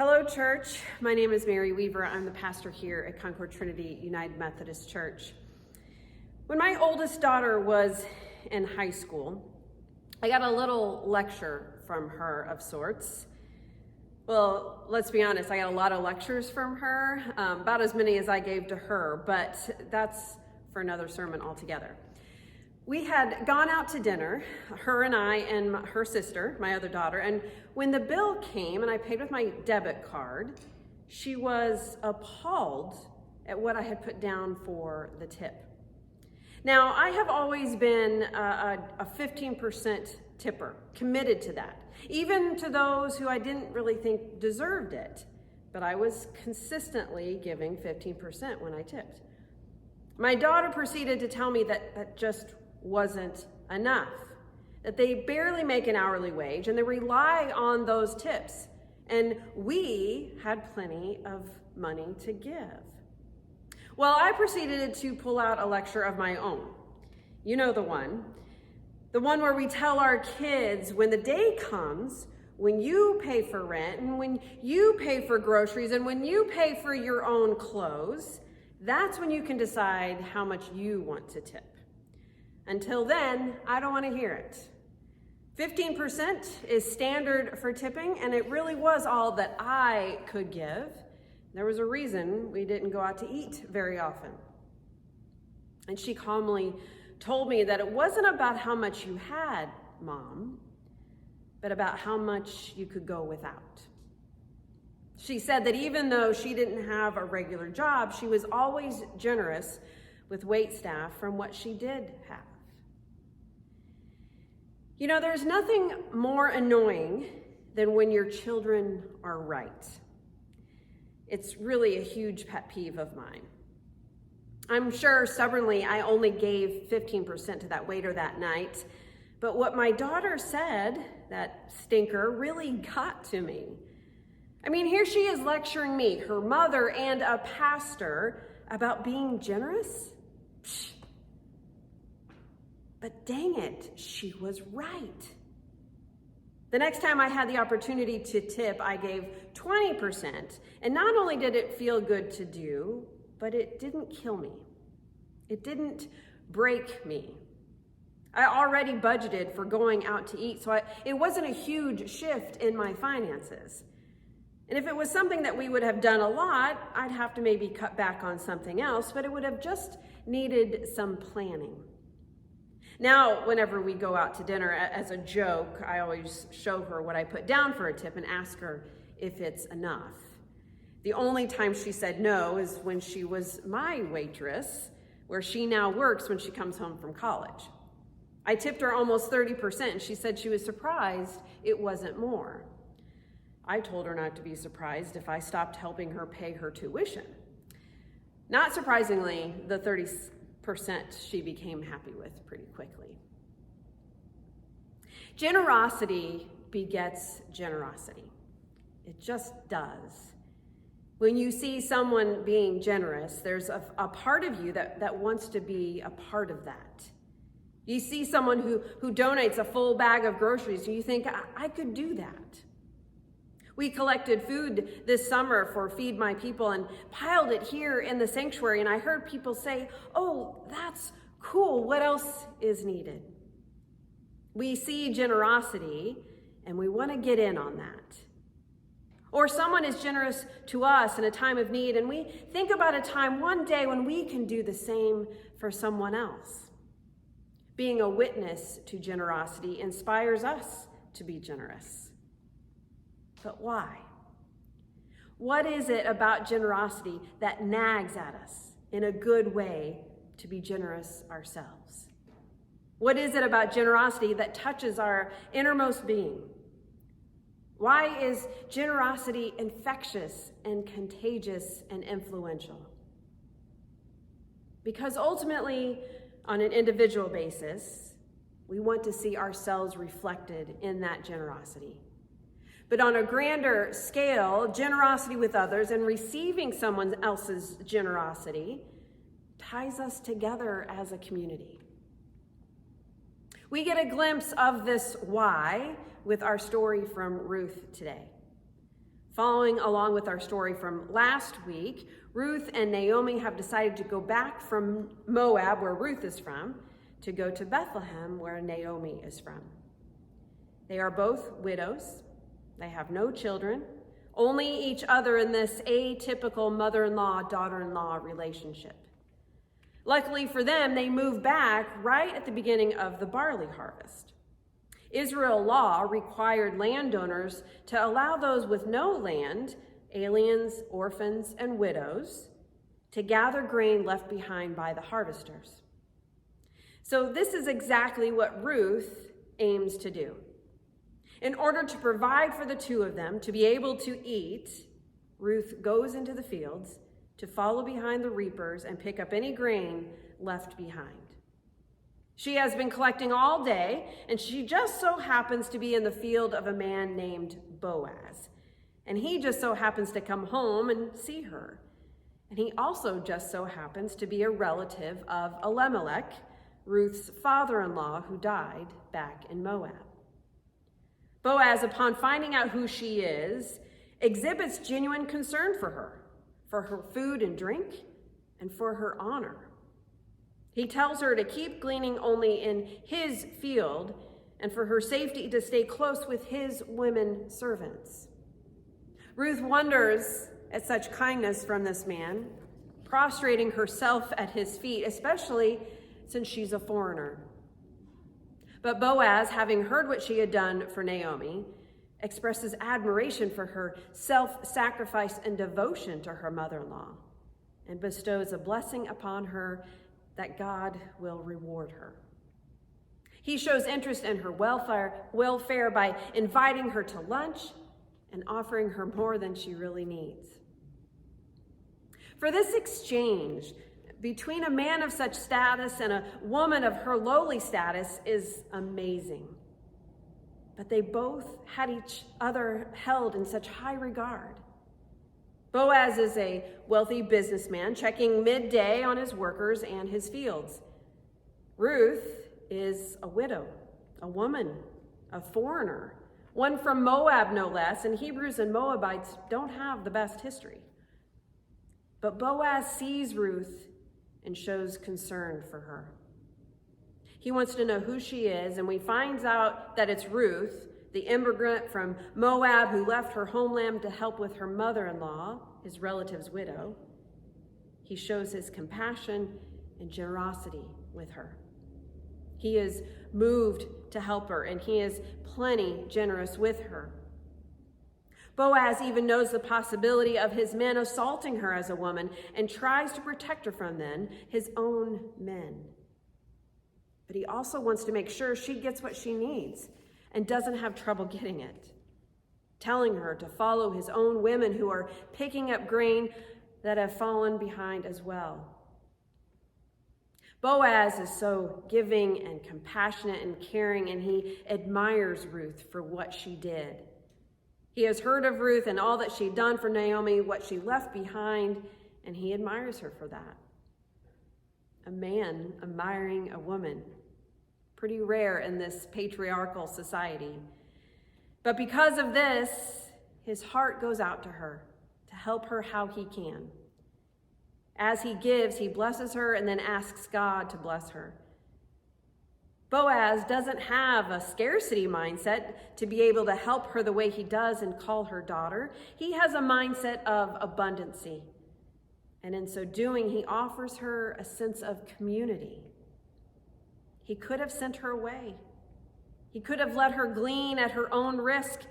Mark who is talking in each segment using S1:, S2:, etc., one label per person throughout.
S1: Hello, church. My name is Mary Weaver. I'm the pastor here at Concord Trinity United Methodist Church. When my oldest daughter was in high school, I got a little lecture from her of sorts. Well, let's be honest, I got a lot of lectures from her, about as many as I gave to her, but that's for another sermon altogether. We had gone out to dinner, her and I and her sister, my other daughter, and when the bill came and I paid with my debit card, she was appalled at what I had put down for the tip. Now, I have always been a 15% tipper, committed to that, even to those who I didn't really think deserved it, but I was consistently giving 15% when I tipped. My daughter proceeded to tell me that just wasn't enough, that they barely make an hourly wage and they rely on those tips, and we had plenty of money to give. Well, I proceeded to pull out a lecture of my own. You know the one where we tell our kids when the day comes when you pay for rent and when you pay for groceries and when you pay for your own clothes, that's when you can decide how much you want to tip. Until then, I don't want to hear it. 15% is standard for tipping, and it really was all that I could give. There was a reason we didn't go out to eat very often. And she calmly told me that it wasn't about how much you had, Mom, but about how much you could go without. She said that even though she didn't have a regular job, she was always generous with waitstaff from what she did have. You know, there's nothing more annoying than when your children are right. It's really a huge pet peeve of mine. I'm sure stubbornly I only gave 15% to that waiter that night, but what my daughter said, that stinker, really got to me. I mean, here she is lecturing me, her mother and a pastor, about being generous. Psh. But dang it, she was right. The next time I had the opportunity to tip, I gave 20%. And not only did it feel good to do, but it didn't kill me. It didn't break me. I already budgeted for going out to eat, so it wasn't a huge shift in my finances. And if it was something that we would have done a lot, I'd have to maybe cut back on something else, but it would have just needed some planning. Now, whenever we go out to dinner, as a joke, I always show her what I put down for a tip and ask her if it's enough. The only time she said no is when she was my waitress, where she now works when she comes home from college. I tipped her almost 30%, and she said she was surprised it wasn't more. I told her not to be surprised if I stopped helping her pay her tuition. Not surprisingly, the 30% she became happy with pretty quickly. Generosity begets generosity. It just does. When you see someone being generous, there's a part of you that wants to be a part of that. You see someone who donates a full bag of groceries, and you think, I could do that. We collected food this summer for Feed My People and piled it here in the sanctuary, and I heard people say, "Oh, that's cool. What else is needed?" We see generosity, and we want to get in on that. Or someone is generous to us in a time of need, and we think about a time one day when we can do the same for someone else. Being a witness to generosity inspires us to be generous. But why? What is it about generosity that nags at us in a good way to be generous ourselves? What is it about generosity that touches our innermost being? Why is generosity infectious and contagious and influential? Because ultimately, on an individual basis, we want to see ourselves reflected in that generosity. But on a grander scale, generosity with others and receiving someone else's generosity ties us together as a community. We get a glimpse of this why with our story from Ruth today. Following along with our story from last week, Ruth and Naomi have decided to go back from Moab, where Ruth is from, to go to Bethlehem, where Naomi is from. They are both widows. They have no children, only each other in this atypical mother-in-law, daughter-in-law relationship. Luckily for them, they move back right at the beginning of the barley harvest. Israel law required landowners to allow those with no land, aliens, orphans, and widows, to gather grain left behind by the harvesters. So this is exactly what Ruth aims to do. In order to provide for the two of them to be able to eat, Ruth goes into the fields to follow behind the reapers and pick up any grain left behind. She has been collecting all day, and she just so happens to be in the field of a man named Boaz. And he just so happens to come home and see her. And he also just so happens to be a relative of Elimelech, Ruth's father-in-law, who died back in Moab. Boaz, upon finding out who she is, exhibits genuine concern for her food and drink, and for her honor. He tells her to keep gleaning only in his field, and for her safety to stay close with his women servants. Ruth wonders at such kindness from this man, prostrating herself at his feet, especially since she's a foreigner. But Boaz, having heard what she had done for Naomi, expresses admiration for her self-sacrifice and devotion to her mother-in-law, and bestows a blessing upon her that God will reward her. He shows interest in her welfare by inviting her to lunch and offering her more than she really needs. For this exchange between a man of such status and a woman of her lowly status is amazing. But they both had each other held in such high regard. Boaz is a wealthy businessman checking midday on his workers and his fields. Ruth is a widow, a woman, a foreigner, one from Moab no less, and Hebrews and Moabites don't have the best history. But Boaz sees Ruth and shows concern for her. He wants to know who she is, and when he finds out that it's Ruth, the immigrant from Moab who left her homeland to help with her mother-in-law, his relative's widow, he shows his compassion and generosity with her. He is moved to help her, and he is plenty generous with her. Boaz even knows the possibility of his men assaulting her as a woman and tries to protect her from them, his own men. But he also wants to make sure she gets what she needs and doesn't have trouble getting it, telling her to follow his own women who are picking up grain that have fallen behind as well. Boaz is so giving and compassionate and caring, and he admires Ruth for what she did. He has heard of Ruth and all that she'd done for Naomi, what she left behind, and he admires her for that. A man admiring a woman. Pretty rare in this patriarchal society. But because of this, his heart goes out to her to help her how he can. As he gives, he blesses her and then asks God to bless her. Boaz doesn't have a scarcity mindset to be able to help her the way he does and call her daughter. He has a mindset of abundancy. And in so doing, he offers her a sense of community. He could have sent her away. He could have let her glean at her own risk,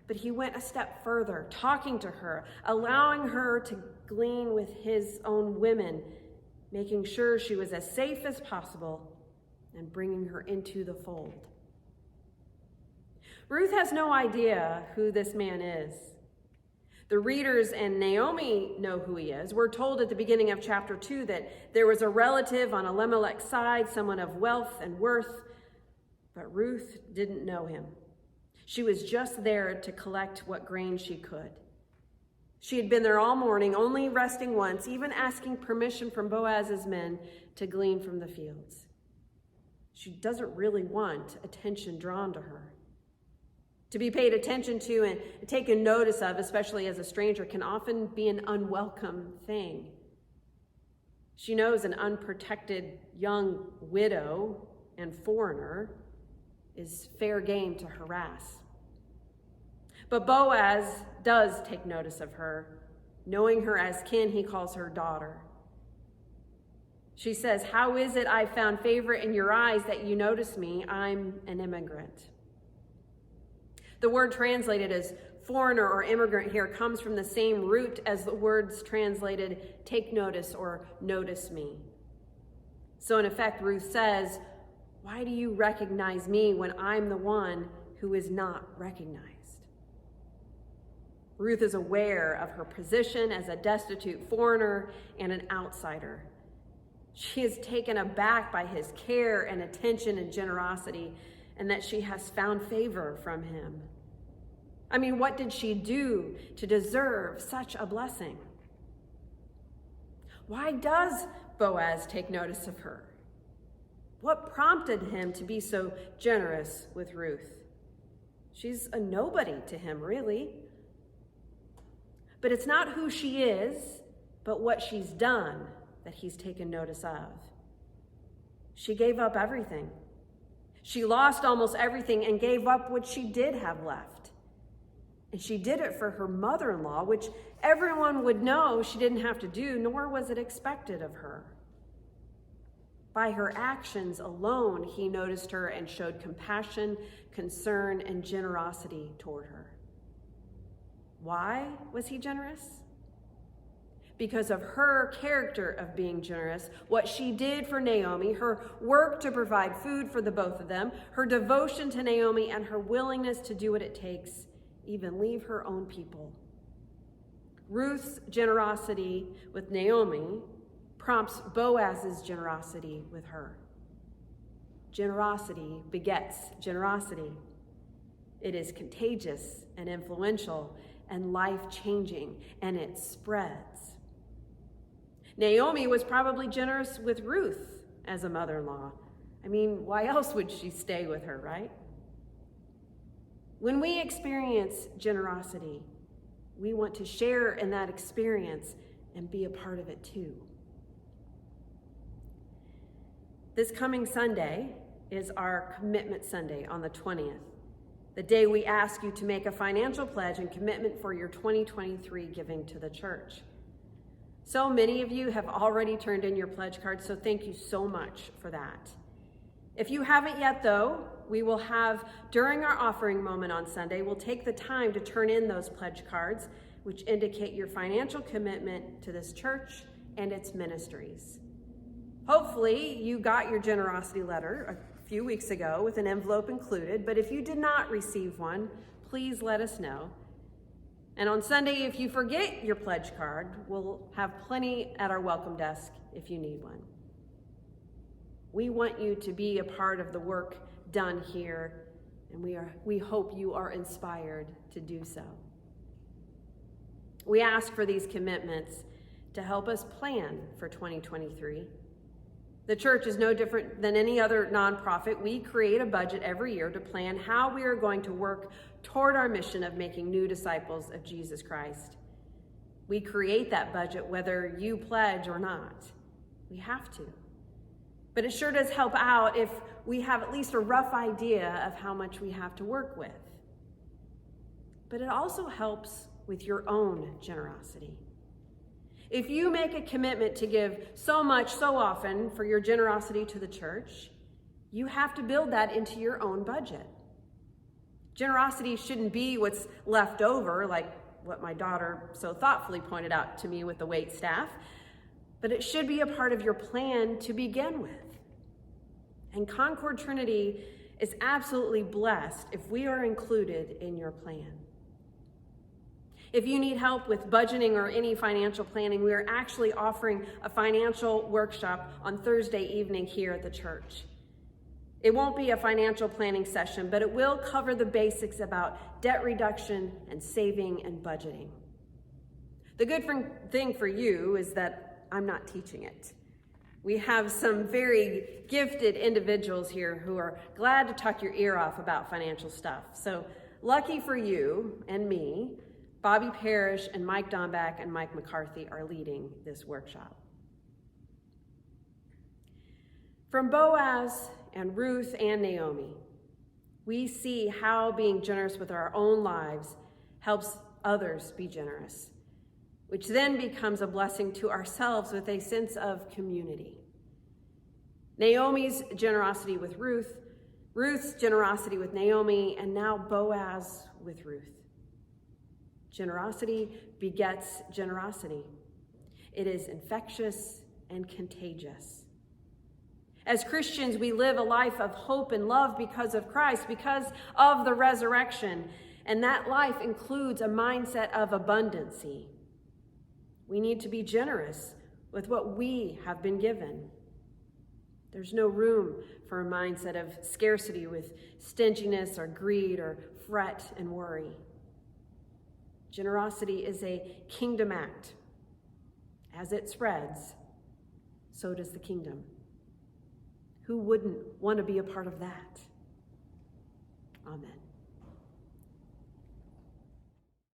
S1: but he went a step further, talking to her, allowing her to glean with his own women, making sure she was as safe as possible, and bringing her into the fold. Ruth has no idea who this man is. The readers and Naomi know who he is. We're told at the beginning of chapter 2 that there was a relative on Elimelech's side, someone of wealth and worth, but Ruth didn't know him. She was just there to collect what grain she could. She had been there all morning, only resting once, even asking permission from Boaz's men to glean from the fields. She doesn't really want attention drawn to her. To be paid attention to and taken notice of, especially as a stranger, can often be an unwelcome thing. She knows an unprotected young widow and foreigner is fair game to harass. But Boaz does take notice of her. Knowing her as kin, he calls her daughter. She says, "How is it I found favor in your eyes that you notice me? I'm an immigrant." The word translated as foreigner or immigrant here comes from the same root as the words translated take notice or notice me. So in effect, Ruth says, "Why do you recognize me when I'm the one who is not recognized?" Ruth is aware of her position as a destitute foreigner and an outsider. She is taken aback by his care and attention and generosity, and that she has found favor from him. I mean, what did she do to deserve such a blessing? Why does Boaz take notice of her? What prompted him to be so generous with Ruth? She's a nobody to him, really. But it's not who she is, but what she's done that he's taken notice of. She gave up everything. She lost almost everything and gave up what she did have left. And she did it for her mother-in-law, which everyone would know she didn't have to do, nor was it expected of her. By her actions alone, he noticed her and showed compassion, concern, and generosity toward her. Why was he generous? Because of her character of being generous, what she did for Naomi, her work to provide food for the both of them, her devotion to Naomi, and her willingness to do what it takes, even leave her own people. Ruth's generosity with Naomi prompts Boaz's generosity with her. Generosity begets generosity. It is contagious and influential and life-changing, and it spreads. Naomi was probably generous with Ruth as a mother-in-law. I mean, why else would she stay with her, right? When we experience generosity, we want to share in that experience and be a part of it too. This coming Sunday is our Commitment Sunday on the 20th, the day we ask you to make a financial pledge and commitment for your 2023 giving to the church. So many of you have already turned in your pledge cards, so thank you so much for that. If you haven't yet, though, we will have, during our offering moment on Sunday, we'll take the time to turn in those pledge cards, which indicate your financial commitment to this church and its ministries. Hopefully, you got your generosity letter a few weeks ago with an envelope included, but if you did not receive one, please let us know. And on Sunday, if you forget your pledge card, we'll have plenty at our welcome desk if you need one. We want you to be a part of the work done here, and we hope you are inspired to do so. We ask for these commitments to help us plan for 2023. The church is no different than any other nonprofit. We create a budget every year to plan how we are going to work toward our mission of making new disciples of Jesus Christ. We create that budget whether you pledge or not. We have to. But it sure does help out if we have at least a rough idea of how much we have to work with. But it also helps with your own generosity. If you make a commitment to give so much so often for your generosity to the church, you have to build that into your own budget. Generosity shouldn't be what's left over, like what my daughter so thoughtfully pointed out to me with the wait staff, but it should be a part of your plan to begin with. And Concord Trinity is absolutely blessed if we are included in your plan. If you need help with budgeting or any financial planning, we are actually offering a financial workshop on Thursday evening here at the church. It won't be a financial planning session, but it will cover the basics about debt reduction and saving and budgeting. The good thing for you is that I'm not teaching it. We have some very gifted individuals here who are glad to talk your ear off about financial stuff. So lucky for you and me, Bobby Parrish and Mike Domback and Mike McCarthy are leading this workshop. From Boaz and Ruth and Naomi, we see how being generous with our own lives helps others be generous, which then becomes a blessing to ourselves with a sense of community. Naomi's generosity with Ruth, Ruth's generosity with Naomi, and now Boaz with Ruth. Generosity begets generosity. It is infectious and contagious. As Christians, we live a life of hope and love because of Christ, because of the resurrection, and that life includes a mindset of abundancy. We need to be generous with what we have been given. There's no room for a mindset of scarcity with stinginess or greed or fret and worry. Generosity is a kingdom act. As it spreads, so does the kingdom. Who wouldn't want to be a part of that? Amen.